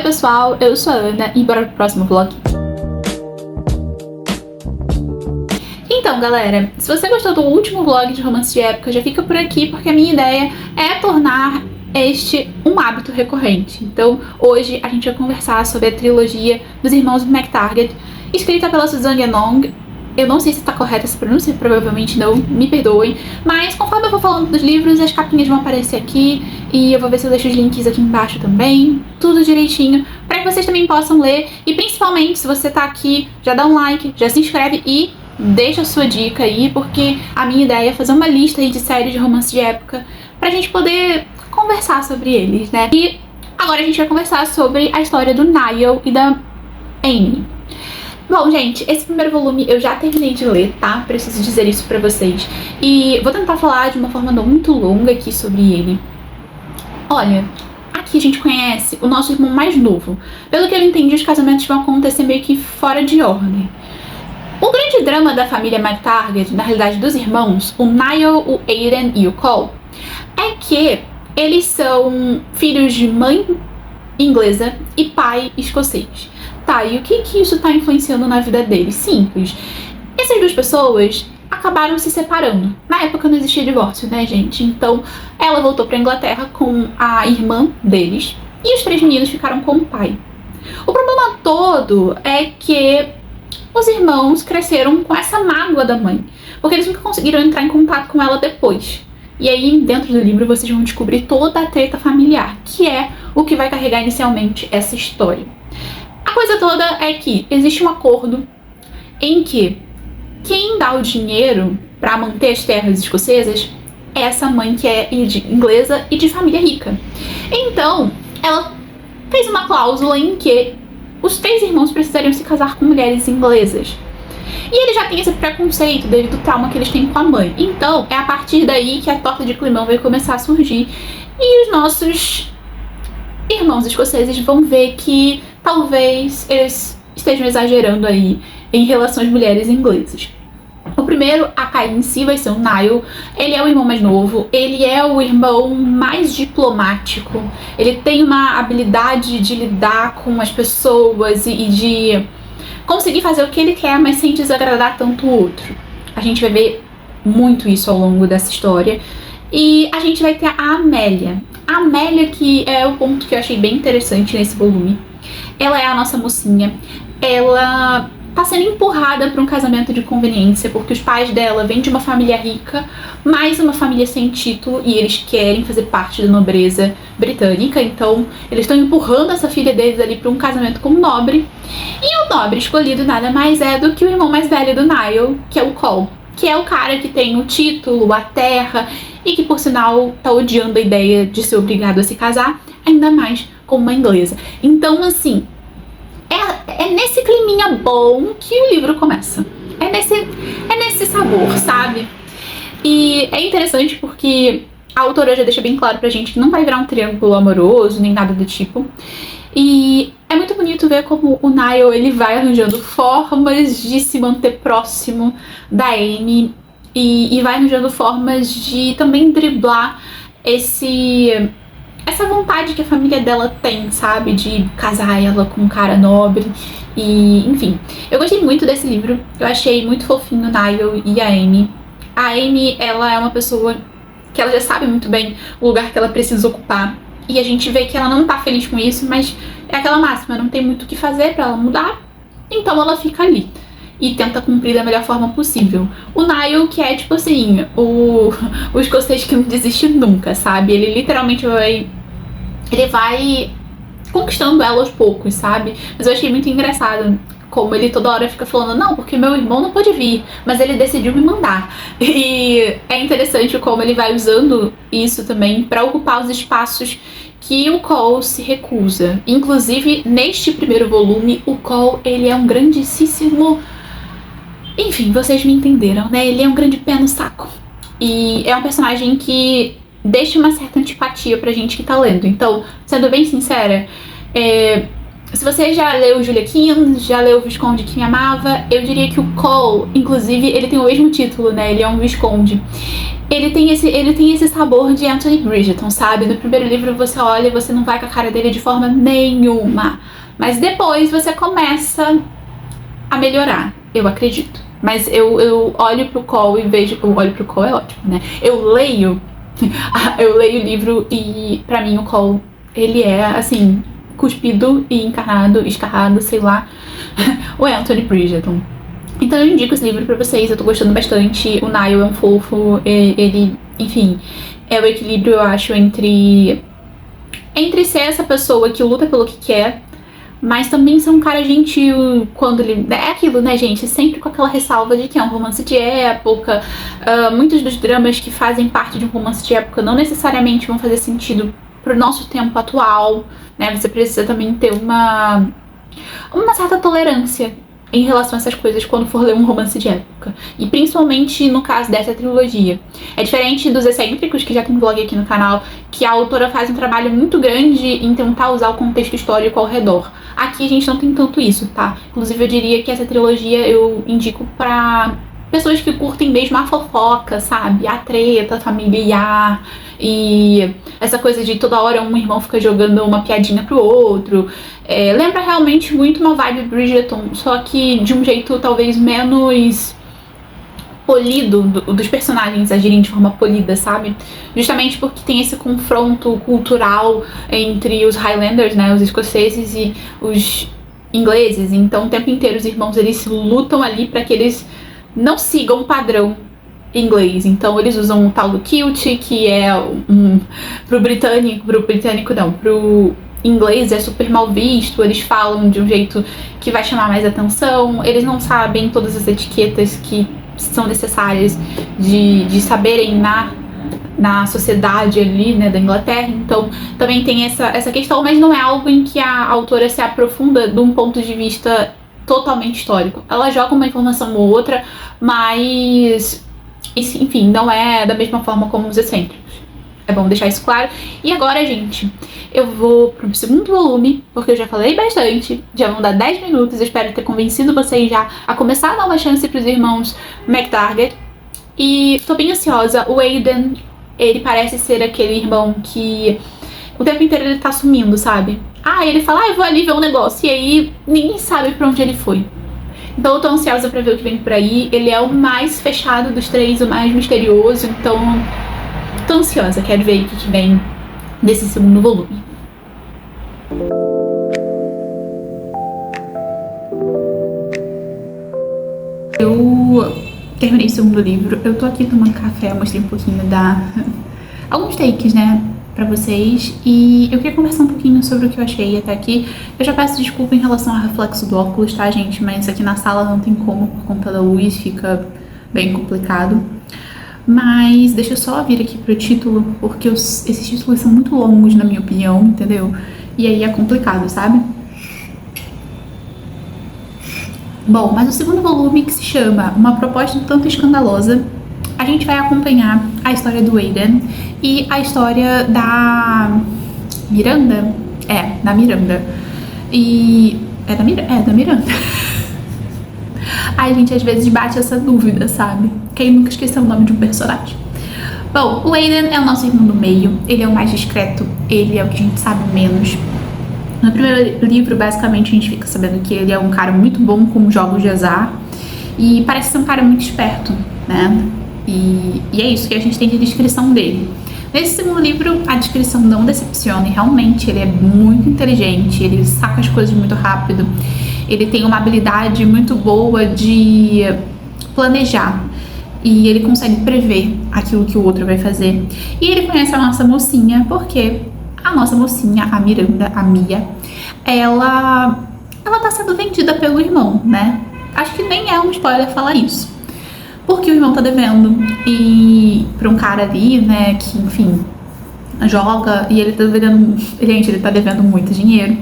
Oi pessoal, eu sou a Ana e bora pro próximo vlog. Então galera, se você gostou do último vlog de romance de época, já fica por aqui porque a minha ideia é tornar este um hábito recorrente. Então hoje a gente vai conversar sobre a trilogia dos irmãos MacTaggert, escrita pela Suzanne Yeong. Eu não sei se está correta essa pronúncia, provavelmente não, me perdoem. Mas conforme eu vou falando dos livros, as capinhas vão aparecer aqui. E eu vou ver se eu deixo os links aqui embaixo também. Tudo direitinho, para que vocês também possam ler. E principalmente, se você tá aqui, já dá um like, já se inscreve e deixa a sua dica aí. Porque a minha ideia é fazer uma lista aí de séries de romance de época, pra gente poder conversar sobre eles, né? E agora a gente vai conversar sobre a história do Niall e da Amy. Bom, gente, esse primeiro volume eu já terminei de ler, tá? Preciso dizer isso pra vocês. E vou tentar falar de uma forma não muito longa aqui sobre ele. Olha, aqui a gente conhece o nosso irmão mais novo. Pelo que eu entendi, os casamentos vão acontecer meio que fora de ordem. O grande drama da família MacTaggert, na realidade dos irmãos, o Niall, o Aidan e o Cole, é que eles são filhos de mãe inglesa e pai escocês. Tá, e o que isso tá influenciando na vida deles? Simples. Essas duas pessoas acabaram se separando. Na época não existia divórcio, né, gente? Então, ela voltou pra Inglaterra com a irmã deles e os três meninos ficaram com o pai. O problema todo é que os irmãos cresceram com essa mágoa da mãe, porque eles nunca conseguiram entrar em contato com ela depois. E aí, dentro do livro, vocês vão descobrir toda a treta familiar, que é o que vai carregar inicialmente essa história. A coisa toda é que existe um acordo em que quem dá o dinheiro para manter as terras escocesas é essa mãe que é inglesa e de família rica. Então, ela fez uma cláusula em que os três irmãos precisariam se casar com mulheres inglesas. E ele já tem esse preconceito devido ao trauma que eles têm com a mãe. Então, é a partir daí que a torta de climão vai começar a surgir. E os nossos irmãos escoceses vão ver que talvez eles estejam exagerando aí em relação às mulheres inglesas. O primeiro a cair em si vai ser o Niall. Ele é o irmão mais novo, ele é o irmão mais diplomático, ele tem uma habilidade de lidar com as pessoas e de conseguir fazer o que ele quer, mas sem desagradar tanto o outro. A gente vai ver muito isso ao longo dessa história. E a gente vai ter a Amélia. A Amélia, que é o ponto que eu achei bem interessante nesse volume. Ela é a nossa mocinha. Ela tá sendo empurrada para um casamento de conveniência, porque os pais dela vêm de uma família rica, mas uma família sem título, e eles querem fazer parte da nobreza britânica. Então eles estão empurrando essa filha deles ali para um casamento com um nobre. E o nobre escolhido nada mais é do que o irmão mais velho do Niall, que é o Cole, que é o cara que tem o título, a terra, e que por sinal tá odiando a ideia de ser obrigado a se casar, ainda mais com uma inglesa. Então assim, é nesse climinha bom que o livro começa. É nesse sabor, sabe? E é interessante porque a autora já deixa bem claro pra gente que não vai virar um triângulo amoroso, nem nada do tipo. E é muito bonito ver como o Niall, ele vai arranjando formas de se manter próximo da Amy e vai arranjando formas de também driblar essa vontade que a família dela tem, sabe? De casar ela com um cara nobre. E, enfim, eu gostei muito desse livro. Eu achei muito fofinho o Niall e a Amy. A Amy, ela é uma pessoa que ela já sabe muito bem o lugar que ela precisa ocupar. E a gente vê que ela não tá feliz com isso, mas é aquela máxima, não tem muito o que fazer pra ela mudar. Então ela fica ali e tenta cumprir da melhor forma possível. O Niall, que é tipo assim, o escocês que não desiste nunca, sabe? Ele literalmente vai conquistando ela aos poucos, sabe? Mas eu achei muito engraçado como ele toda hora fica falando, não, porque meu irmão não pôde vir, mas ele decidiu me mandar. E é interessante como ele vai usando isso também para ocupar os espaços que o Cole se recusa. Inclusive, neste primeiro volume, o Cole, ele é um grandíssimo... Enfim, vocês me entenderam, né? Ele é um grande pé no saco. E é um personagem que deixa uma certa antipatia pra gente que tá lendo. Então, sendo bem sincera, Se você já leu Julia Quinn, já leu o Visconde que Me Amava, eu diria que o Cole, inclusive, ele tem o mesmo título, né? Ele é um Visconde. Ele tem esse sabor de Anthony Bridgerton, sabe? No primeiro livro você olha e você não vai com a cara dele de forma nenhuma. Mas depois você começa a melhorar, eu acredito. Mas eu olho pro Cole e vejo... Eu olho pro Cole é ótimo, né? Eu leio o livro e pra mim o Cole, ele é, assim, cuspido e encarnado, escarrado, sei lá, o Anthony Bridgerton. Então eu indico esse livro pra vocês, eu tô gostando bastante. O Niall é um fofo, ele, enfim, é o equilíbrio, eu acho, entre ser essa pessoa que luta pelo que quer, mas também ser um cara gentil quando ele... É aquilo, né, gente? Sempre com aquela ressalva de que é um romance de época. Muitos dos dramas que fazem parte de um romance de época não necessariamente vão fazer sentido pro nosso tempo atual, né? Você precisa também ter uma certa tolerância em relação a essas coisas quando for ler um romance de época. E principalmente no caso dessa trilogia. É diferente dos Excêntricos, que já tem um vlog aqui no canal, que a autora faz um trabalho muito grande em tentar usar o contexto histórico ao redor. Aqui a gente não tem tanto isso, tá? Inclusive eu diria que essa trilogia eu indico pra pessoas que curtem mesmo a fofoca, sabe? A treta familiar e essa coisa de toda hora um irmão fica jogando uma piadinha pro outro. Lembra realmente muito uma vibe Bridgerton, só que de um jeito talvez menos polido, dos personagens agirem de forma polida, sabe? Justamente porque tem esse confronto cultural entre os Highlanders, né, os escoceses e os ingleses. Então o tempo inteiro os irmãos eles lutam ali para que eles não sigam um padrão inglês. Então eles usam o tal do kilt, que é pro inglês é super mal visto, eles falam de um jeito que vai chamar mais atenção, eles não sabem todas as etiquetas que são necessárias de saberem na sociedade ali, né, da Inglaterra. Então também tem essa questão, mas não é algo em que a autora se aprofunda de um ponto de vista totalmente histórico. Ela joga uma informação ou outra, mas enfim, não é da mesma forma como os Excêntricos. É bom deixar isso claro. E agora, gente, eu vou pro segundo volume, porque eu já falei bastante, já vão dar 10 minutos, eu espero ter convencido vocês já a começar a dar uma chance pros irmãos MacTaggert. E tô bem ansiosa. O Aidan, ele parece ser aquele irmão que o tempo inteiro ele tá sumindo, sabe? Ele fala, eu vou ali ver um negócio, e aí ninguém sabe pra onde ele foi. Então eu tô ansiosa pra ver o que vem por aí. Ele é o mais fechado dos três, o mais misterioso, então tô ansiosa, quero ver o que vem nesse segundo volume. Eu terminei o segundo livro, eu tô aqui tomando café, eu mostrei um pouquinho alguns takes, né, pra vocês, e eu queria conversar um pouquinho sobre o que eu achei até aqui. Eu já peço desculpa em relação ao reflexo do óculos, tá, gente, mas aqui na sala não tem como, por conta da luz, fica bem complicado. Mas deixa eu só vir aqui pro título, porque esses títulos são muito longos, na minha opinião, entendeu? E aí é complicado, sabe? Bom, mas o segundo volume, que se chama Uma Proposta um Tanto Escandalosa, a gente vai acompanhar a história do Aidan e a história da Miranda. Da Miranda. E... da Miranda. Ai, gente, às vezes bate essa dúvida, sabe? Quem nunca esqueceu o nome de um personagem? Bom, o Aidan é o nosso irmão do meio, ele é o mais discreto, ele é o que a gente sabe menos. No primeiro livro, basicamente, a gente fica sabendo que ele é um cara muito bom com jogos de azar e parece ser um cara muito esperto, né? E é isso que a gente tem de descrição dele. Nesse segundo livro, a descrição não decepciona e realmente ele é muito inteligente, ele saca as coisas muito rápido, ele tem uma habilidade muito boa de planejar e ele consegue prever aquilo que o outro vai fazer. E ele conhece a nossa mocinha porque a nossa mocinha, a Miranda, a Mia, ela tá sendo vendida pelo irmão, né? Acho que nem é um spoiler falar isso. Porque o irmão tá devendo e pra um cara ali, né, que, enfim, joga e ele tá devendo, gente, ele tá devendo muito dinheiro.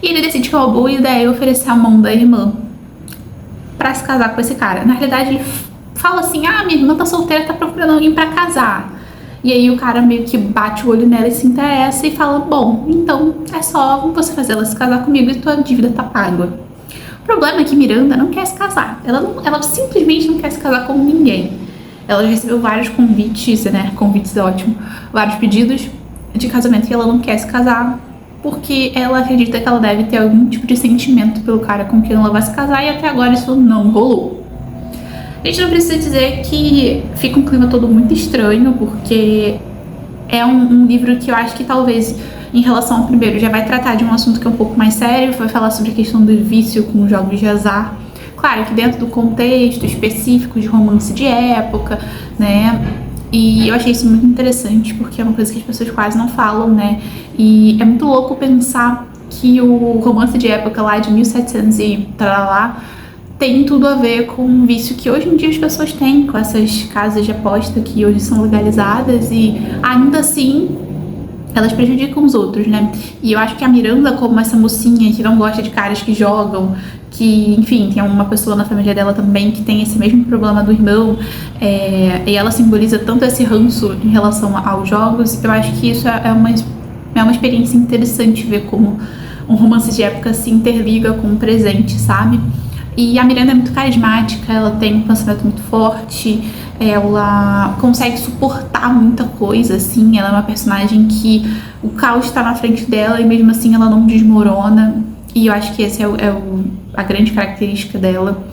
E ele decide que é uma boa ideia oferecer a mão da irmã pra se casar com esse cara. Na realidade, ele fala assim, minha irmã tá solteira, tá procurando alguém pra casar. E aí o cara meio que bate o olho nela e se interessa e fala, bom, então é só você fazer ela se casar comigo e tua dívida tá paga. O problema é que Miranda não quer se casar. Ela simplesmente não quer se casar com ninguém. Ela já recebeu vários convites, né? Convites é ótimo. Vários pedidos de casamento e ela não quer se casar porque ela acredita que ela deve ter algum tipo de sentimento pelo cara com quem ela vai se casar e até agora isso não rolou. A gente não precisa dizer que fica um clima todo muito estranho, porque é um livro que eu acho que talvez, em relação ao primeiro, já vai tratar de um assunto que é um pouco mais sério, vai falar sobre a questão do vício com jogos de azar. Claro que dentro do contexto específico de romance de época, né? E eu achei isso muito interessante, porque é uma coisa que as pessoas quase não falam, né? E é muito louco pensar que o romance de época lá de 1700 e lá tem tudo a ver com um vício que hoje em dia as pessoas têm, com essas casas de aposta que hoje são legalizadas e ainda assim elas prejudicam os outros, né? E eu acho que a Miranda, como essa mocinha que não gosta de caras que jogam, que, enfim, tem uma pessoa na família dela também que tem esse mesmo problema do irmão, e ela simboliza tanto esse ranço em relação aos jogos, eu acho que isso é uma experiência interessante ver como um romance de época se interliga com o presente, sabe? E a Miranda é muito carismática, ela tem um pensamento muito forte, ela consegue suportar muita coisa, assim, ela é uma personagem que o caos está na frente dela e mesmo assim ela não desmorona, e eu acho que essa a grande característica dela.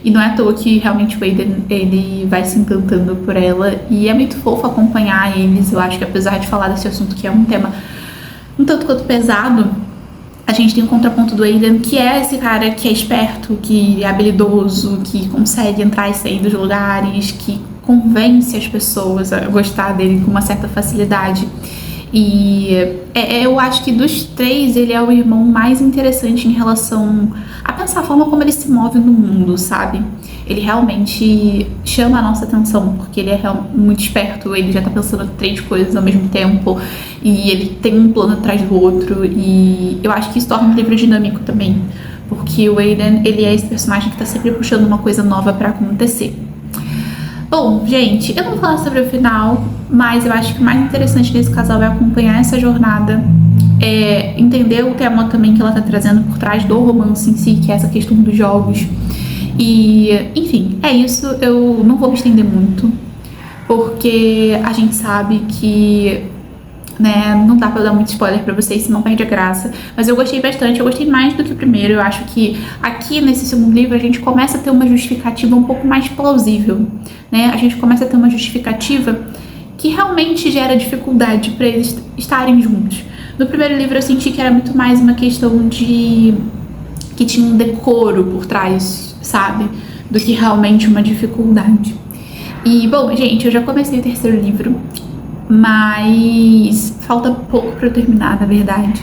E não é à toa que realmente o Aiden, ele vai se encantando por ela, e é muito fofo acompanhar eles. Eu acho que apesar de falar desse assunto que é um tema um tanto quanto pesado, a gente tem um contraponto do Aiden, que é esse cara que é esperto, que é habilidoso, que consegue entrar e sair dos lugares, que convence as pessoas a gostar dele com uma certa facilidade. E eu acho que dos três ele é o irmão mais interessante em relação a pensar a forma como ele se move no mundo, sabe? Ele realmente chama a nossa atenção, porque ele é muito esperto, ele já tá pensando em 3 coisas ao mesmo tempo, e ele tem um plano atrás do outro, e eu acho que isso torna o livro dinâmico também, porque o Aiden, ele é esse personagem que tá sempre puxando uma coisa nova pra acontecer. Bom, gente, eu não vou falar sobre o final, mas eu acho que o mais interessante desse casal é acompanhar essa jornada, entender o tema também que ela tá trazendo por trás do romance em si, que é essa questão dos jogos. E, enfim, é isso. Eu não vou me estender muito, porque a gente sabe que, né, não dá pra dar muito spoiler pra vocês, senão perde a graça. Mas eu gostei bastante, eu gostei mais do que o primeiro. Eu acho que aqui nesse segundo livro a gente começa a ter uma justificativa um pouco mais plausível, né? A gente começa a ter uma justificativa que realmente gera dificuldade pra eles estarem juntos. No primeiro livro eu senti que era muito mais uma questão de que tinha um decoro por trás, sabe? Do que realmente uma dificuldade. E, bom, gente, eu já comecei o terceiro livro, mas falta pouco pra eu terminar, na verdade.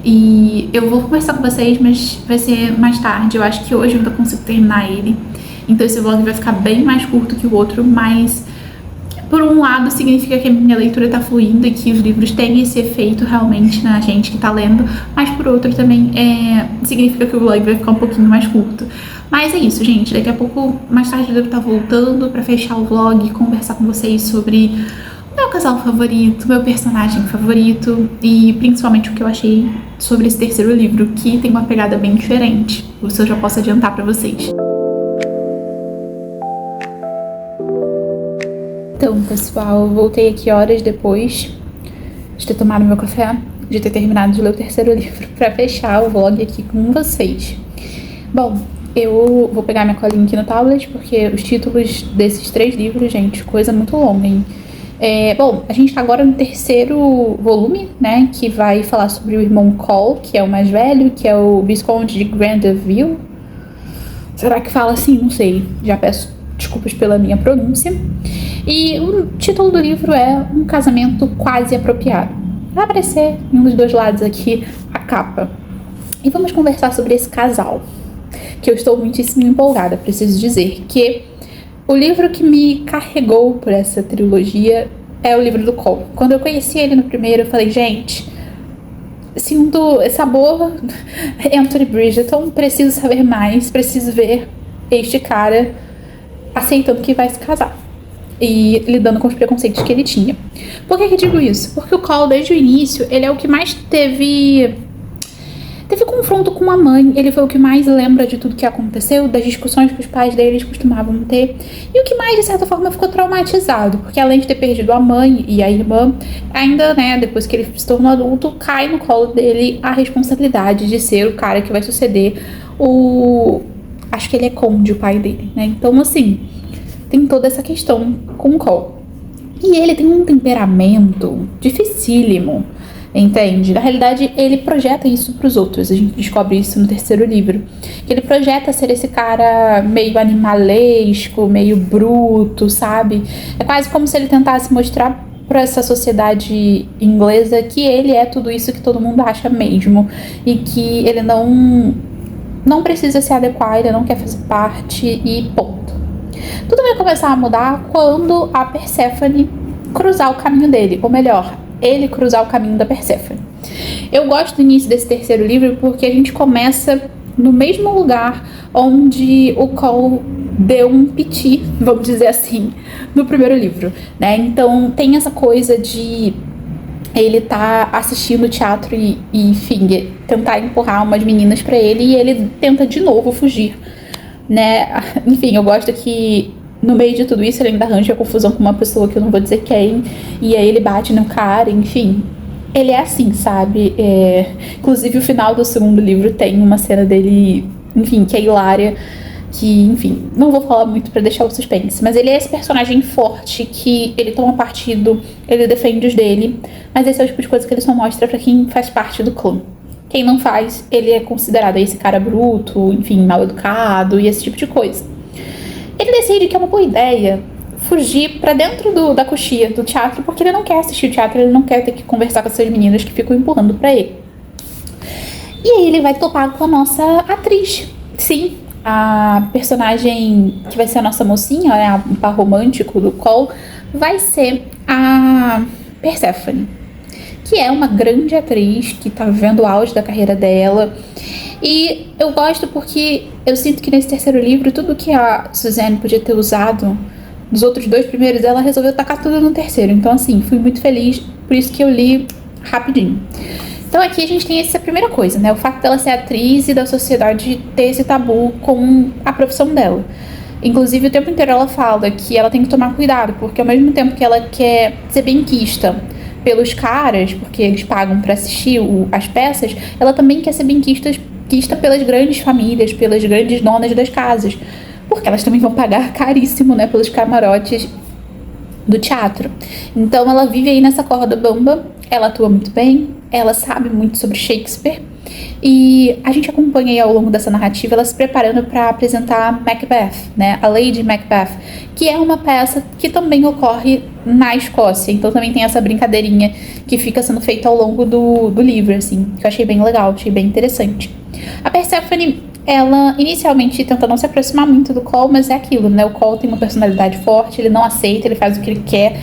E eu vou conversar com vocês, mas vai ser mais tarde. Eu acho que hoje eu ainda consigo terminar ele. Então esse vlog vai ficar bem mais curto que o outro, mas por um lado significa que a minha leitura tá fluindo e que os livros têm esse efeito realmente na gente que tá lendo, mas por outro também significa que o vlog vai ficar um pouquinho mais curto. Mas é isso, gente. Daqui a pouco, mais tarde, eu devo estar voltando pra fechar o vlog e conversar com vocês sobre meu casal favorito, meu personagem favorito e principalmente o que eu achei sobre esse terceiro livro, que tem uma pegada bem diferente. Isso eu já posso adiantar pra vocês. Então, pessoal, eu voltei aqui horas depois de ter tomado meu café, de ter terminado de ler o terceiro livro, pra fechar o vlog aqui com vocês. Bom, eu vou pegar minha colinha aqui no tablet, porque os títulos desses 3 livros, gente, coisa muito longa, hein? Bom, a gente tá agora no terceiro volume, né, que vai falar sobre o irmão Cole, que é o mais velho, que é o Visconde de Grandville. Será que fala assim? Não sei. Já peço desculpas pela minha pronúncia. E o título do livro é Um Casamento Quase Apropriado. Vai aparecer em um dos 2 lados aqui a capa. E vamos conversar sobre esse casal, que eu estou muitíssimo empolgada. Preciso dizer que o livro que me carregou por essa trilogia é o livro do Cole. Quando eu conheci ele no primeiro, eu falei, gente, sinto sabor Anthony Bridgerton, preciso saber mais, preciso ver este cara aceitando que vai se casar. e lidando com os preconceitos que ele tinha. Por que eu digo isso? Porque o Cole, desde o início, ele é o que mais teve confronto com a mãe, ele foi o que mais lembra de tudo que aconteceu, das discussões que os pais deles costumavam ter, e o que mais, de certa forma, ficou traumatizado, porque além de ter perdido a mãe e a irmã, ainda, né, depois que ele se tornou adulto, cai no colo dele a responsabilidade de ser o cara que vai suceder acho que ele é Conde, o pai dele, né, então, assim, tem toda essa questão com o Cole. E ele tem um temperamento dificílimo, entende? Na realidade, ele projeta isso pros outros. A gente descobre isso no terceiro livro. Que ele projeta ser esse cara meio animalesco, meio bruto, sabe? É quase como se ele tentasse mostrar para essa sociedade inglesa que ele é tudo isso que todo mundo acha mesmo. E que ele não precisa se adequar, ele não quer fazer parte e ponto. Tudo vai começar a mudar quando a Perséfone cruzar o caminho dele. Ou melhor, ele cruzar o caminho da Perséfone. Eu gosto do início desse terceiro livro porque a gente começa no mesmo lugar onde o Cole deu um piti, vamos dizer assim, no primeiro livro, né? Então tem essa coisa de ele tá assistindo teatro e enfim, tentar empurrar umas meninas pra ele e ele tenta de novo fugir, né? Enfim, eu gosto que no meio de tudo isso ele ainda arranja confusão com uma pessoa que eu não vou dizer quem, e aí ele bate no cara, enfim. Ele é assim, sabe? Inclusive o final do segundo livro tem uma cena dele, enfim, que é hilária, que, enfim, não vou falar muito pra deixar o suspense, mas ele é esse personagem forte que ele toma partido, ele defende os dele, mas esse é o tipo de coisa que ele só mostra pra quem faz parte do clã. Quem não faz, ele é considerado esse cara bruto, enfim, mal educado e esse tipo de coisa. Ele decide que é uma boa ideia fugir pra dentro da coxia do teatro, porque ele não quer assistir o teatro, ele não quer ter que conversar com essas meninas que ficam empurrando pra ele. E aí ele vai topar com a nossa atriz. Sim, a personagem que vai ser a nossa mocinha, né, o par romântico do Cole, vai ser a Perséfone, que é uma grande atriz que tá vivendo o auge da carreira dela. E eu gosto porque eu sinto que nesse terceiro livro, tudo que a Suzanne podia ter usado nos outros dois primeiros, ela resolveu tacar tudo no terceiro. Então, assim, fui muito feliz, por isso que eu li rapidinho. Então aqui a gente tem essa primeira coisa, né? O fato dela ser atriz e da sociedade ter esse tabu com a profissão dela. Inclusive, o tempo inteiro ela fala que ela tem que tomar cuidado, porque ao mesmo tempo que ela quer ser benquista pelos caras, porque eles pagam pra assistir as peças, ela também quer ser benquista pelas grandes famílias, pelas grandes donas das casas, porque elas também vão pagar caríssimo, né, pelos camarotes do teatro. Então ela vive aí nessa corda bamba, ela atua muito bem, ela sabe muito sobre Shakespeare, e a gente acompanha aí ao longo dessa narrativa ela se preparando para apresentar Macbeth, né, a Lady Macbeth, que é uma peça que também ocorre na Escócia, então também tem essa brincadeirinha que fica sendo feita ao longo do livro, assim, que eu achei bem legal, achei bem interessante. A Perséfone, ela inicialmente tenta não se aproximar muito do Cole, mas é aquilo, né, o Cole tem uma personalidade forte, ele não aceita, ele faz o que ele quer,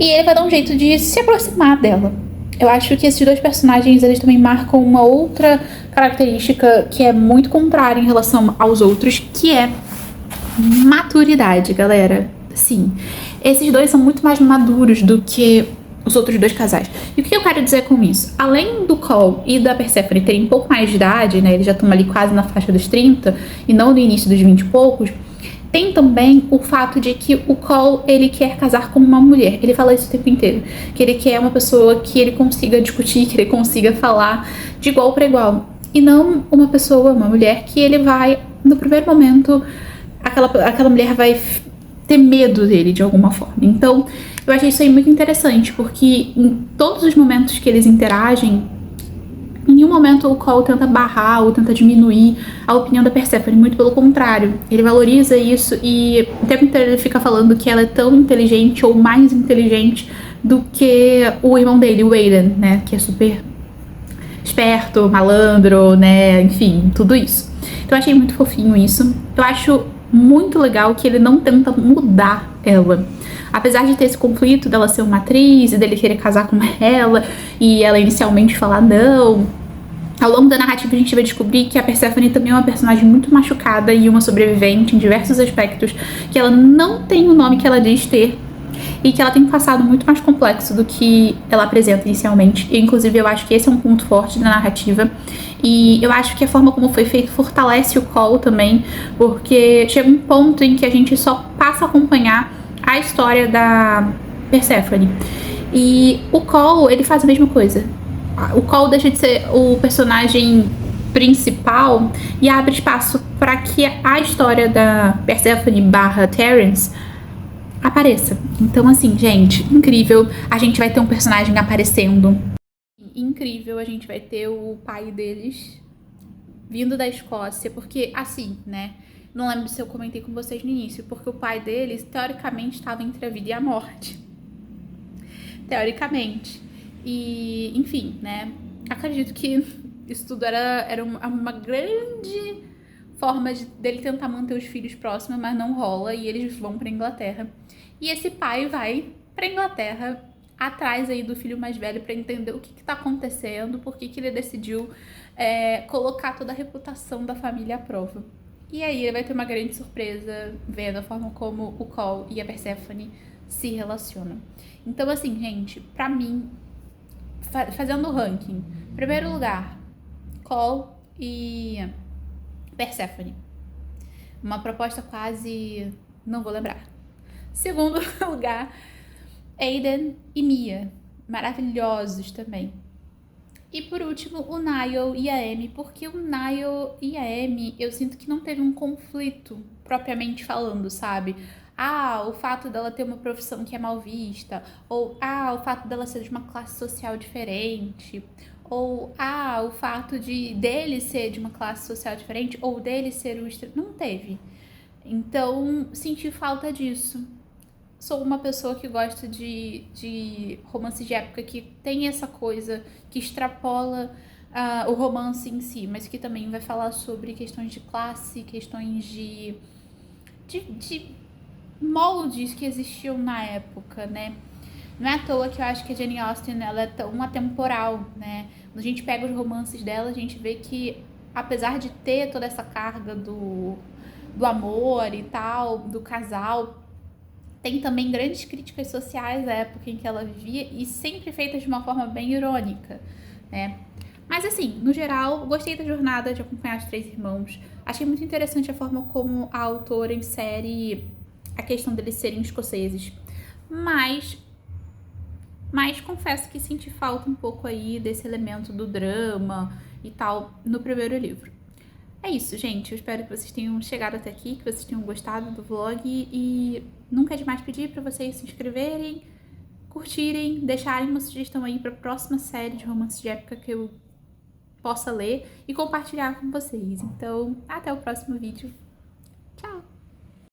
e ele vai dar um jeito de se aproximar dela. Eu acho que esses dois personagens, eles também marcam uma outra característica que é muito contrária em relação aos outros, que é maturidade, galera. Sim, esses dois são muito mais maduros do que os outros dois casais. E o que eu quero dizer com isso? Além do Cole e da Perséfone terem um pouco mais de idade, né, eles já estão ali quase na faixa dos 30 e não no início dos 20 e poucos, tem também o fato de que o Cole, ele quer casar com uma mulher. Ele fala isso o tempo inteiro. Que ele quer uma pessoa que ele consiga discutir, que ele consiga falar de igual para igual. E não uma pessoa, uma mulher, que ele vai, no primeiro momento, aquela mulher vai ter medo dele de alguma forma. Então, eu achei isso aí muito interessante, porque em todos os momentos que eles interagem, em nenhum momento o Cole tenta barrar ou tenta diminuir a opinião da Perséfone, muito pelo contrário. Ele valoriza isso e o tempo inteiro ele fica falando que ela é tão inteligente ou mais inteligente do que o irmão dele, o Aiden, né, que é super esperto, malandro, né, enfim, tudo isso. Então eu achei muito fofinho isso. Eu acho muito legal que ele não tenta mudar ela. Apesar de ter esse conflito dela ser uma atriz e dele querer casar com ela e ela inicialmente falar não, ao longo da narrativa a gente vai descobrir que a Perséfone também é uma personagem muito machucada e uma sobrevivente em diversos aspectos, que ela não tem o nome que ela diz ter, e que ela tem um passado muito mais complexo do que ela apresenta inicialmente. E, inclusive, eu acho que esse é um ponto forte da narrativa. E eu acho que a forma como foi feito fortalece o Cole também, porque chega um ponto em que a gente só passa a acompanhar a história da Persephone. E o Cole, ele faz a mesma coisa. O Cole deixa de ser o personagem principal e abre espaço para que a história da Persephone barra Terence apareça. Então, assim, gente, incrível. A gente vai ter um personagem aparecendo. Incrível, a gente vai ter o pai deles vindo da Escócia, porque, assim, né? Não lembro se eu comentei com vocês no início, porque o pai deles, teoricamente, estava entre a vida e a morte. Teoricamente. E, enfim, né? Acredito que isso tudo era uma grande forma dele tentar manter os filhos próximos, mas não rola, e eles vão pra Inglaterra. E esse pai vai pra Inglaterra atrás aí do filho mais velho para entender o que tá acontecendo, por que ele decidiu colocar toda a reputação da família à prova. E aí ele vai ter uma grande surpresa vendo a forma como o Cole e a Persephone se relacionam. Então, assim, gente, pra mim, fazendo o ranking, primeiro lugar, Cole e Persephone. Uma proposta quase... não vou lembrar. Segundo lugar, Aiden e Mia. Maravilhosos também. E por último, o Niall e a Amy, porque o Niall e a Amy, eu sinto que não teve um conflito, propriamente falando, sabe? O fato dela ter uma profissão que é mal vista, ou o fato dela ser de uma classe social diferente, ou o fato dele ser de uma classe social diferente, ou dele ser o não teve. Então, senti falta disso. Sou uma pessoa que gosta de romances de época que tem essa coisa que extrapola o romance em si, mas que também vai falar sobre questões de classe, questões de moldes que existiam na época, né? Não é à toa que eu acho que a Jane Austen ela é tão atemporal, né? Quando a gente pega os romances dela, a gente vê que, apesar de ter toda essa carga do amor e tal, do casal, tem também grandes críticas sociais da época em que ela vivia e sempre feitas de uma forma bem irônica, né? Mas assim, no geral, gostei da jornada de acompanhar os três irmãos. Achei muito interessante a forma como a autora insere a questão deles serem escoceses. Mas confesso que senti falta um pouco aí desse elemento do drama e tal no primeiro livro. É isso, gente. Eu espero que vocês tenham chegado até aqui, que vocês tenham gostado do vlog e nunca é demais pedir para vocês se inscreverem, curtirem, deixarem uma sugestão aí para a próxima série de romances de época que eu possa ler e compartilhar com vocês. Então, até o próximo vídeo.